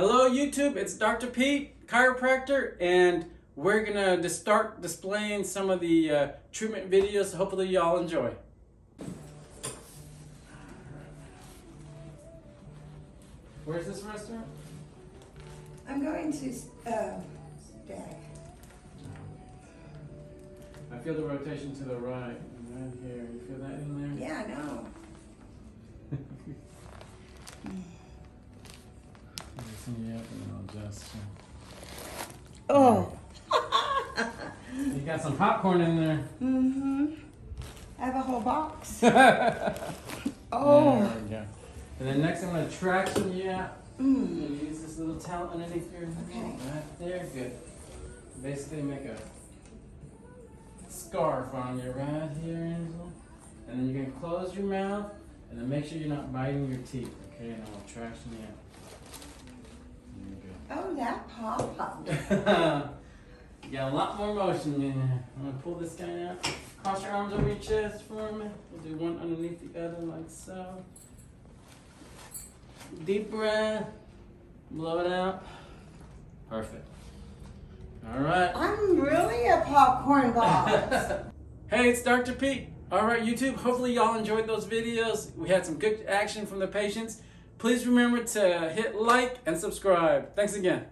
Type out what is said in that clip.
Hello YouTube, it's Dr. Pete, chiropractor, and we're gonna just start displaying some of the treatment videos. Hopefully y'all enjoy. Where's this restaurant? I'm going to Stag. I feel the rotation to the right here. You feel that in there? Yeah, I know. Loosen you up and then I'll adjust you. Oh. You got some popcorn in there. Mm-hmm. I have a whole box. Oh. There we go. And then next I'm going to traction you out. Mm. I'm going to use this little towel underneath your Okay. right there. Good. Basically make a scarf on you right here, Angela. And then you're going to close your mouth and then make sure you're not biting your teeth. Okay, and I'll traction you out. Oh, that pop. You got a lot more motion in there. I'm going to pull this guy out. Cross your arms over your chest for me. We'll do one underneath the other like so. Deep breath. Blow it out. Perfect. All right. I'm really a popcorn box. Hey, it's Dr. Pete. All right, YouTube. Hopefully y'all enjoyed those videos. We had some good action from the patients. Please remember to hit like and subscribe. Thanks again.